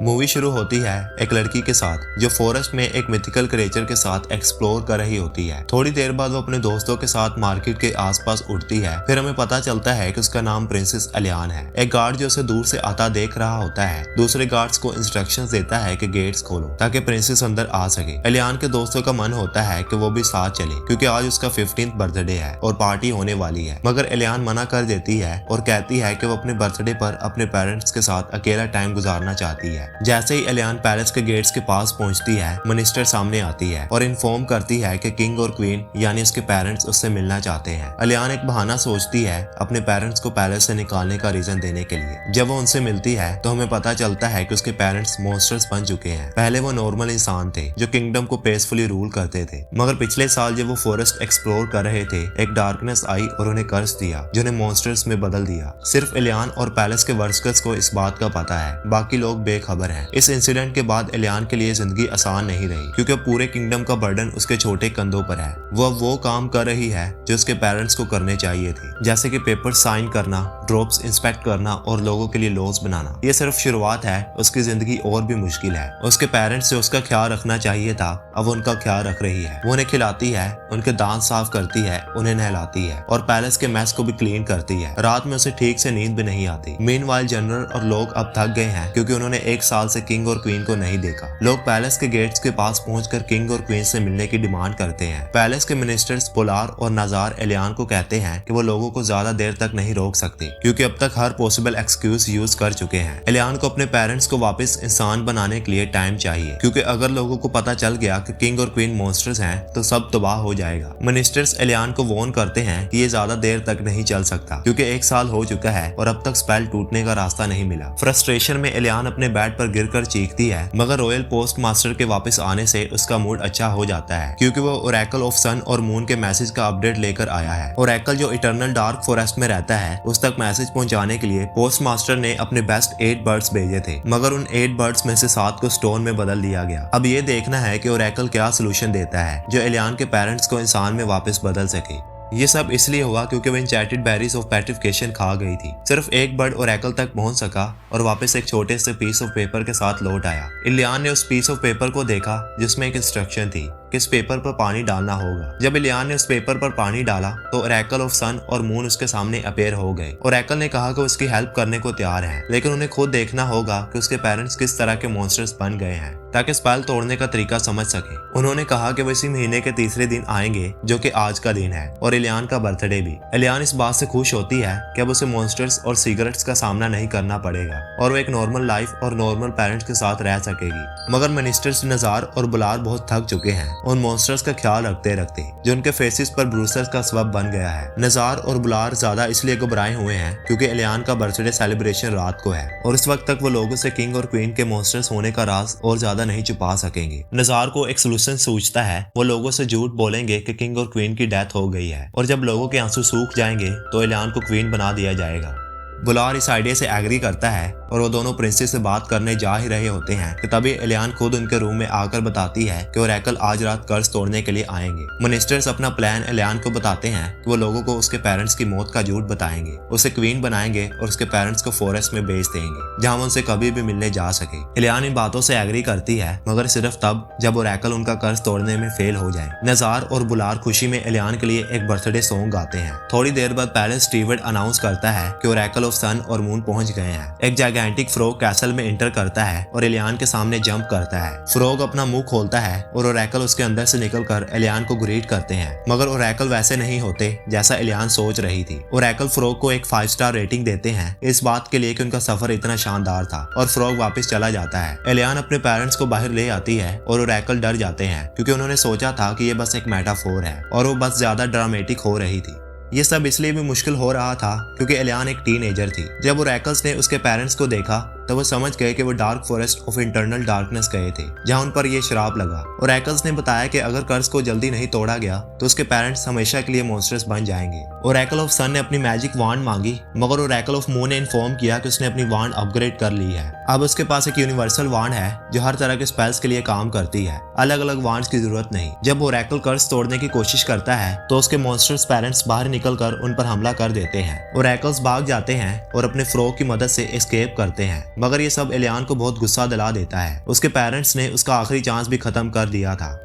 Movie शुरू होती है एक लड़की के साथ जो फॉरेस्ट में एक मिथिकल क्रिएचर के साथ एक्सप्लोर कर रही होती है। थोड़ी देर बाद वो अपने दोस्तों के साथ मार्केट के आसपास उड़ती है। फिर हमें पता चलता है कि उसका नाम प्रिंसेस एलियान है। एक गार्ड जो उसे दूर से आता देख रहा होता है दूसरे गार्ड्स को इंस्ट्रक्शंस देता है कि गेट्स खोलो ताकि प्रिंसेस अंदर आ सके। एलियान के दोस्तों का मन होता है कि वो भी साथ चले क्योंकि आज उसका 15th बर्थडे है और पार्टी होने वाली है, मगर एलियान मना कर देती है और कहती है कि वो अपने बर्थडे पर अपने पेरेंट्स के साथ अकेला टाइम गुजारना चाहती है। जैसे ही एलियान पैलेस के गेट्स के पास पहुंचती है, मिनिस्टर सामने आती है और इन्फॉर्म करती है कि किंग और क्वीन यानी उसके पेरेंट्स उससे मिलना चाहते हैं। एलियान एक बहाना सोचती है अपने पेरेंट्स को पैलेस से निकालने का रीजन देने के लिए। जब वो उनसे मिलती है तो हमें पता चलता है कि उसके पेरेंट्स मॉन्स्टर्स बन चुके हैं। पहले वो नॉर्मल इंसान थे जो किंगडम को पीसफुली रूल करते थे, मगर पिछले साल जब वो फॉरेस्ट एक्सप्लोर कर रहे थे एक डार्कनेस आई और उन्हें कर्स दिया जिन्हें मॉन्स्टर्स में बदल दिया। सिर्फ एलियान और पैलेस के वर्कर्स को इस बात का पता है, बाकी लोग बेखबर हैं। इस इंसिडेंट के बाद एलियान के लिए जिंदगी आसान नहीं रही क्योंकि पूरे किंगडम का बर्डन उसके छोटे कंधों पर है। वो अब वो काम कर रही है जो उसके पेरेंट्स को करने चाहिए थे, जैसे कि पेपर साइन करना, ड्रॉप्स इंस्पेक्ट करना और लोगों के लिए लॉज बनाना। ये सिर्फ शुरुआत है, उसकी जिंदगी और भी मुश्किल है। उसके पेरेंट्स से उसका ख्याल रखना चाहिए था, अब वो उनका ख्याल रख रही है। वो उन्हें खिलाती है, उनके दांत साफ करती है, उन्हें नहलाती है और पैलेस के मैस को भी क्लीन करती है। रात में उसे ठीक से नींद भी नहीं आती। मीनवाइल जनरल और लोग अब थक गए हैं क्योंकि उन्होंने एक साल से किंग और क्वीन को नहीं देखा। लोग पैलेस के गेट्स के पास पहुंचकर किंग और क्वीन से मिलने की डिमांड करते हैं। पैलेस के मिनिस्टर्स पोलार और नजार एलियान को कहते हैं कि वो लोगों को ज्यादा देर तक नहीं रोक सकते क्योंकि अब तक हर पॉसिबल एक्सक्यूज यूज कर चुके हैं। एलियान को अपने पेरेंट्स को वापस इंसान बनाने के लिए टाइम चाहिए क्योंकि अगर लोगों को पता चल गया कि किंग और क्वीन मॉन्स्टर्स हैं तो सब तबाह हो जाएगा। मिनिस्टर्स एलियान को वार्न करते हैं कि ये ज्यादा देर तक नहीं चल सकता क्योंकि एक साल हो चुका है और अब तक स्पेल टूटने का रास्ता नहीं मिला। फ्रस्ट्रेशन में एलियान अपने बेड पर गिरकर चीखती है, मगर रॉयल पोस्ट मास्टर के वापस आने से उसका मूड अच्छा हो जाता है क्योंकि वो ओरेकल ऑफ सन और मून के मैसेज का अपडेट लेकर आया है। ओरेकल जो इटर्नल डार्क फॉरेस्ट में रहता है उस तक मैसेज पहुंचाने के लिए पोस्ट मास्टर ने अपने बेस्ट 8 बर्ड्स भेजे थे, मगर उन 8 बर्ड्स में से 7 को स्टोन में बदल दिया गया। अब ये देखना है कि ओरेकल क्या सोल्यूशन देता है जो एलियान के पेरेंट्स को इंसान में वापस बदल सके। ये सब इसलिए हुआ क्योंकि वो एन्चेंटेड बेरीज ऑफ पेट्रिफिकेशन खा गई थी। सिर्फ एक बर्ड ओरेकल तक पहुंच सका और वापस एक छोटे से पीस ऑफ पेपर के साथ लौट आया। एलियान ने उस पीस ऑफ पेपर को देखा जिसमें एक इंस्ट्रक्शन थी कि इस पेपर पर पानी डालना होगा। जब एलियान ने उस पेपर पर पानी डाला तो ओरेकल ऑफ सन और मून उसके सामने अपीयर हो गए। ओरेकल ने कहा कि उसकी हेल्प करने को तैयार है, लेकिन उन्हें खुद देखना होगा कि उसके पेरेंट्स किस तरह के मॉन्स्टर्स बन गए हैं ताकि स्पेल तोड़ने का तरीका समझ सके। उन्होंने कहा कि वो इसी महीने के तीसरे दिन आएंगे जो कि आज का दिन है और एलियान का बर्थडे भी। एलियान इस बात से खुश होती है कि अब उसे मॉन्स्टर्स और सिगरेट्स का सामना नहीं करना पड़ेगा और वो एक नॉर्मल लाइफ और नॉर्मल पेरेंट्स के साथ रह सकेगी। मगर मिनिस्टर्स नजार और बुलार बहुत थक चुके हैं उन मॉन्स्टर्स का ख्याल रखते रखते जो उनके फेसेस पर ब्रूसर्स का सबब बन गया है। नजार और बुलार ज्यादा इसलिए घबराए हुए हैं क्योंकि एलियान का बर्थडे सेलिब्रेशन रात को है और उस वक्त तक वो लोगों से किंग और क्वीन के मॉन्स्टर्स होने का राज और ज्यादा नहीं छुपा सकेंगे। नजार को एक सोल्यूशन सूझता है, वो लोगों से झूठ बोलेंगे कि किंग और क्वीन की डेथ हो गई है और जब लोगों के आंसू सूख जाएंगे तो एलियान को क्वीन बना दिया जाएगा। बुलार इस आइडिया से एग्री करता है और वो दोनों प्रिंसेस से बात करने जा ही रहे होते हैं कि तभी एलियान खुद उनके रूम में आकर बताती है कि ओरेकल आज रात कर्ज तोड़ने के लिए आएंगे। मिनिस्टर्स अपना प्लान एलियान को बताते हैं कि वो लोगों को उसके पेरेंट्स की मौत का झूठ बताएंगे, उसे क्वीन बनाएंगे और उसके पेरेंट्स को फॉरेस्ट में भेज देंगे जहाँ वो उनसे कभी भी मिलने जा सके। एलियान इन बातों से एग्री करती है, मगर सिर्फ तब जब ओरेकल उनका कर्ज तोड़ने में फेल हो जाए। नजार और बुलार खुशी में एलियान के लिए एक बर्थडे सॉन्ग गाते हैं। थोड़ी देर बाद पैलेस स्टीवर्ड अनाउंस करता है कि ओरेकल ऑफ सन और मून पहुंच गए हैं। एक जायगेंटिक फ्रॉग कैसल में एंटर करता है और एलियान के सामने जंप करता है। फ्रॉग अपना मुंह खोलता है और ओरेकल उसके अंदर से निकलकर एलियान को ग्रीट करते हैं, मगर ओरेकल वैसे नहीं होते जैसा एलियान सोच रही थी। ओरेकल फ्रॉग को एक 5 स्टार रेटिंग देते हैं इस बात के लिए कि उनका सफर इतना शानदार था और फ्रॉग वापस चला जाता है। एलियान अपने पेरेंट्स को बाहर ले आती है और ओरेकल डर जाते हैं क्योंकि उन्होंने सोचा था कि ये बस एक मेटाफोर है और वो बस ज्यादा ड्रामेटिक हो रही थी। ये सब इसलिए भी मुश्किल हो रहा था क्योंकि एलियान एक टीनेजर थी। जब ओरेकल्स ने उसके पेरेंट्स को देखा तो वो समझ गए कि वो dark forest of internal darkness गए थे जहां उन पर ये श्राप लगा। ओरेकल्स ने बताया कि अगर कर्ज को जल्दी नहीं तोड़ा गया तो उसके पेरेंट्स हमेशा के लिए मॉन्स्टर्स बन जाएंगे। ओरेकल ऑफ सन ने अपनी मैजिक वांड मांगी, मगर ओरेकल ऑफ मून ने इन्फॉर्म किया कि उसने अपनी वांड अपग्रेड कर ली है। अब उसके पास एक यूनिवर्सल वांड है जो हर तरह के स्पेल्स के लिए काम करती है, अलग अलग वांड्स की जरूरत नहीं। जब ओरेकल कर्ज तोड़ने की कोशिश करता है तो उसके मॉन्स्टर्स पेरेंट्स बाहर निकलकर उन पर हमला कर देते हैं। ओरेकल्स भाग जाते हैं और अपने फ्रॉग की मदद से एस्केप करते हैं, मगर ये सब एलियान को बहुत गुस्सा दिला देता है। उसके पेरेंट्स ने उसका आखिरी चांस भी खत्म कर दिया था।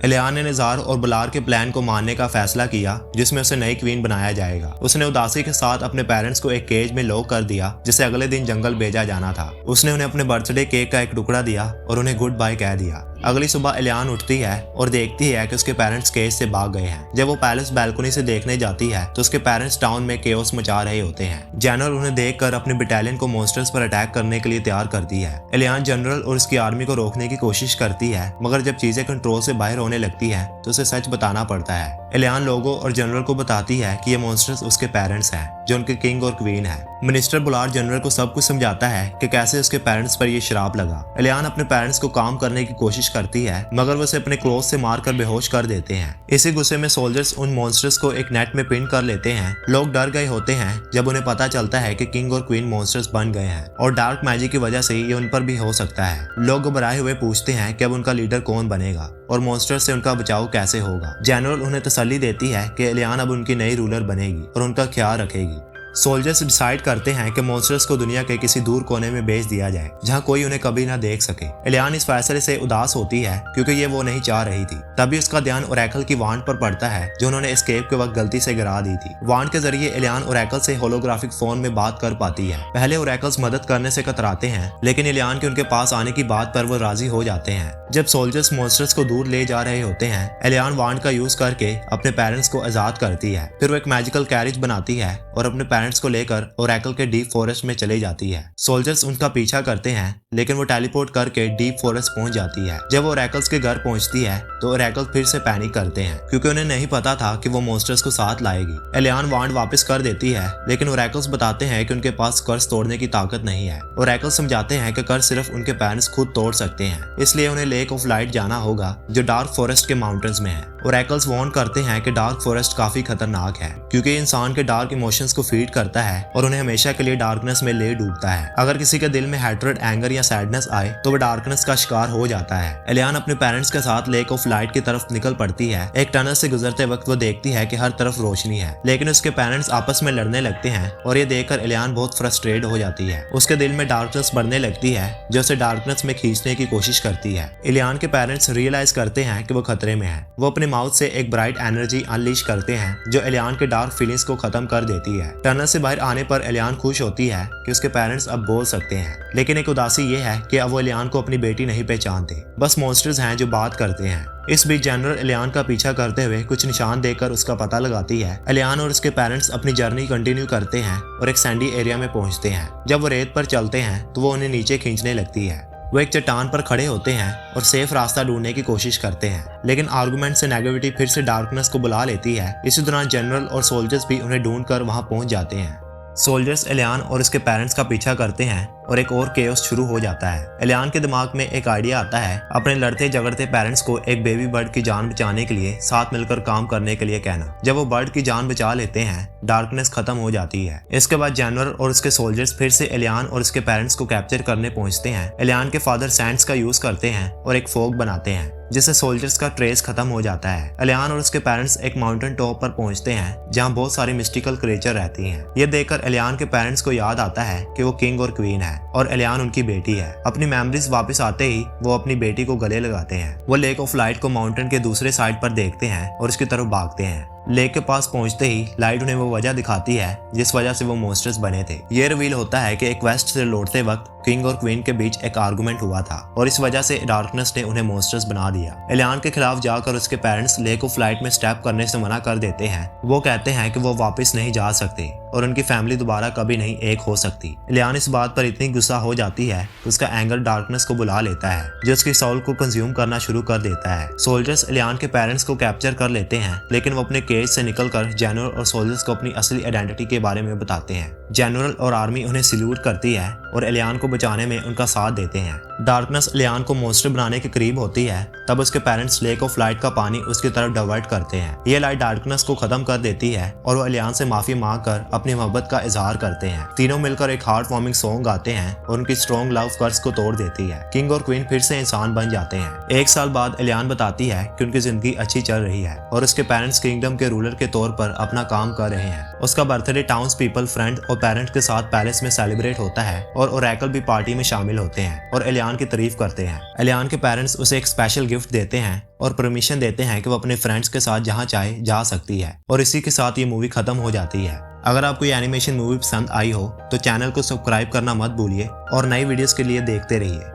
एलियान ने निज़ार और बुलार के प्लान को मानने का फैसला किया जिसमें उसे नई क्वीन बनाया जाएगा। उसने उदासी के साथ अपने पेरेंट्स को एक केज में लॉक कर दिया जिसे अगले दिन जंगल भेजा जाना था। उसने उन्हें अपने बर्थडे केक का एक टुकड़ा दिया और उन्हें गुड बाय कह दिया। अगली सुबह एलियान उठती है और देखती है कि उसके पेरेंट्स केज से भाग गए हैं। जब वो पैलेस बैल्कनी से देखने जाती है तो उसके पेरेंट्स टाउन में केओस मचा रहे होते हैं। जनरल उन्हें देखकर अपनी बटालियन को मॉन्स्टर्स पर अटैक करने के लिए तैयार करती है। एलियान जनरल और उसकी आर्मी को रोकने की कोशिश करती है, मगर जब चीजें कंट्रोल से बाहर होने लगती है तो उसे सच बताना पड़ता है। एलियान लोगों और जनरल को बताती है कि ये मॉन्स्टर्स उसके पेरेंट्स हैं जो उनके किंग और क्वीन है। मिनिस्टर बुलार जनरल को सब कुछ समझाता है कि कैसे उसके पेरेंट्स पर ये श्राप लगा। एलियान अपने पेरेंट्स को काम करने की कोशिश करती है, मगर वो उसे अपने क्लोथ से मारकर बेहोश कर देते हैं। इसी गुस्से में सोल्जर्स उन मॉन्स्टर्स को एक नेट में पिन कर लेते हैं। लोग डर गए होते हैं जब उन्हें पता चलता है कि किंग और क्वीन मॉन्स्टर्स बन गए हैं और डार्क मैजिक की वजह से ये उन पर भी हो सकता है। लोग घबराए हुए पूछते हैं कि अब उनका लीडर कौन बनेगा और मॉन्स्टर से उनका बचाव कैसे होगा। जनरल उन्हें तसल्ली देती है कि एलियान अब उनकी नई रूलर बनेगी और उनका ख्याल रखेगी। सोल्जर्स डिसाइड करते हैं कि मॉन्स्टर्स को दुनिया के किसी दूर कोने में भेज दिया जाए जहां कोई उन्हें कभी ना देख सके। एलियान इस फैसले से उदास होती है क्योंकि ये वो नहीं चाह रही थी। तभी उसका ध्यान ओरेकल की वांड पर पड़ता है जो उन्होंने एस्केप के वक्त गलती से गिरा दी थी। वांड के जरिए एलियान ओरेकल से होलोग्राफिक फोन में बात कर पाती है। पहले ओरेकल्स मदद करने से कतराते हैं, लेकिन एलियान के उनके पास आने की बात पर वो राजी हो जाते हैं। जब सोल्जर्स मॉन्स्टर्स को दूर ले जा रहे होते हैं, एलियान वांड का यूज करके अपने पेरेंट्स को आजाद करती है। फिर वो एक मैजिकल कैरेज बनाती है और अपने पेरेंट्स को लेकर ओरेकल के डीप फॉरेस्ट में चली जाती है। सोल्जर्स उनका पीछा करते हैं, लेकिन वो टेलीपोर्ट करके डीप फॉरेस्ट पहुंच जाती है। जब वो ओरेकल्स के घर पहुंचती है तो ओरेकल फिर से पैनिक करते हैं क्योंकि उन्हें नहीं पता था कि वो मॉन्स्टर्स को साथ लाएगी। एलियान वांड वापस कर देती है, लेकिन ओरेकल्स बताते हैं कि उनके पास कर्स तोड़ने की ताकत नहीं है। ओरेकल समझाते हैं कि कर्स सिर्फ उनके पेरेंट्स खुद तोड़ सकते हैं, इसलिए उन्हें लेक ऑफ लाइट जाना होगा जो डार्क फॉरेस्ट के माउंटेन्स में है। ओरेकल्स वार्न करते हैं कि डार्क फॉरेस्ट काफी खतरनाक है क्योंकि इंसान के डार्क इमोशंस को फीड करता है और उन्हें हमेशा के लिए डार्कनेस में ले डूबता है। अगर किसी के दिल में हैट्रेड, एंगर या सैडनेस आए तो वो डार्कनेस का शिकार हो जाता है। एलियान अपने पेरेंट्स के साथ लेक ऑफ लाइट की तरफ निकल पड़ती है। एक टनल से गुजरते वक्त वो देखती है कि हर तरफ रोशनी है, लेकिन उसके पेरेंट्स आपस में लड़ने लगते हैं और ये देखकर एलियान बहुत फ्रस्ट्रेट हो जाती है। उसके दिल में डार्कनेस बढ़ने लगती है जो उसे डार्कनेस में खींचने की कोशिश करती है। एलियान के पेरेंट्स रियलाइज करते हैं कि वो खतरे में है। वो अपने माउथ से एक ब्राइट एनर्जी अनलीश करते हैं जो एलियान के डार्क फीलिंग्स को खत्म कर देती है। टनल से बाहर आने पर एलियान खुश होती है कि उसके पेरेंट्स अब बोल सकते हैं, लेकिन एक उदासी ये है कि अब वो एलियान को अपनी बेटी नहीं पहचानते, बस मॉन्स्टर्स हैं जो बात करते हैं। इस बीच जनरल एलियान का पीछा करते हुए कुछ निशान देकर उसका पता लगाती है। एलियान और उसके पेरेंट्स अपनी जर्नी कंटिन्यू करते हैं और एक सैंडी एरिया में पहुंचते हैं। जब वो रेत पर चलते हैं तो वो उन्हें नीचे खींचने लगती है। वो एक चट्टान पर खड़े होते हैं और सेफ रास्ता ढूंढने की कोशिश करते हैं, लेकिन आर्गुमेंट से नेगेटिविटी फिर से डार्कनेस को बुला लेती है। इसी दौरान जनरल और सोल्जर्स भी उन्हें ढूंढकर वहां पहुंच जाते हैं। सोल्जर्स एलियान और उसके पेरेंट्स का पीछा करते हैं और एक और केओस शुरू हो जाता है। एलियान के दिमाग में एक आइडिया आता है अपने लड़ते झगड़ते पेरेंट्स को एक बेबी बर्ड की जान बचाने के लिए साथ मिलकर काम करने के लिए कहना। जब वो बर्ड की जान बचा लेते हैं, डार्कनेस खत्म हो जाती है। इसके बाद जनरल और उसके सोल्जर्स फिर से एलियान और उसके पेरेंट्स को कैप्चर करने पहुंचते हैं। एलियान के फादर सैंड्स का यूज करते हैं और एक फोग बनाते हैं जिससे सोल्जर्स का ट्रेस खत्म हो जाता है। एलियान और उसके पेरेंट्स एक माउंटेन टॉप पर पहुंचते हैं जहां बहुत सारी मिस्टिकल क्रिएचर रहती हैं। ये देखकर एलियान के पेरेंट्स को याद आता है कि वो किंग और क्वीन है और एलियान उनकी बेटी है। अपनी मेमोरीज वापस आते ही वो अपनी बेटी को गले लगाते हैं। वो लेक ऑफ लाइट को माउंटेन के दूसरे साइड पर देखते हैं और उसकी तरफ भागते हैं। लेक के पास पहुंचते ही लाइट उन्हें वो वजह दिखाती है जिस वजह से वो मॉन्स्टर्स बने थे। ये रिवील होता है कि एक क्वेस्ट से लौटते वक्त किंग और क्वीन के बीच एक आर्गुमेंट हुआ था और इस वजह से डार्कनेस ने उन्हें मॉन्स्टर्स बना दिया। एलियान के खिलाफ जाकर उसके पेरेंट्स लेक ऑफ लाइट में स्टेप करने से मना कर देते हैं। वो कहते हैं कि वो वापस नहीं जा सकते और उनकी फैमिली दोबारा कभी नहीं एक हो सकती। एलियान इस बात पर इतनी गुस्सा हो जाती है कि उसका एंगर डार्कनेस को बुला लेता है जो उसकी सोल को कंज्यूम करना शुरू कर देता है। सोल्जर्स एलियान के पेरेंट्स को कैप्चर कर लेते हैं, लेकिन वो अपने केज से निकलकर जनरल और सोल्जर्स को अपनी असली आइडेंटिटी के बारे में बताते हैं। जनरल और आर्मी उन्हें सल्यूट करती है और एलियान को बचाने में उनका साथ देते हैं। डार्कनेस एलियान को मॉन्स्टर बनाने के करीब होती है, तब उसके पेरेंट्स लेक ऑफ लाइट का पानी उसकी तरफ डाइवर्ट करते हैं। ये लाइट डार्कनेस को खत्म कर देती है और वो एलियान से माफी मांगकर अपनी मोहब्बत का इजहार करते हैं। तीनों मिलकर एक हार्ट वार्मिंग सॉन्ग गाते हैं और उनकी स्ट्रॉन्ग लव कर्स को तोड़ देती है। किंग और क्वीन फिर से इंसान बन जाते हैं। एक साल बाद एलियान बताती है कि उनकी जिंदगी अच्छी चल रही है और उसके पेरेंट्स किंगडम के के रूलर के तौर पर अपना काम कर रहे हैं। उसका बर्थडे टाउन्स पीपल, फ्रेंड और पेरेंट्स के साथ पैलेस में सेलिब्रेट होता है और ओरेकल भी पार्टी में शामिल होते हैं और एलियान की तारीफ करते हैं। एलियान के पेरेंट्स उसे एक स्पेशल गिफ्ट देते हैं और परमिशन देते हैं कि वो अपने फ्रेंड्स के साथ जहां चाहे जा सकती है और इसी के साथ ये मूवी खत्म हो जाती है। अगर आपको ये एनिमेशन मूवी पसंद आई हो तो चैनल को सब्सक्राइब करना मत भूलिए और नई वीडियोस के लिए देखते रहिए।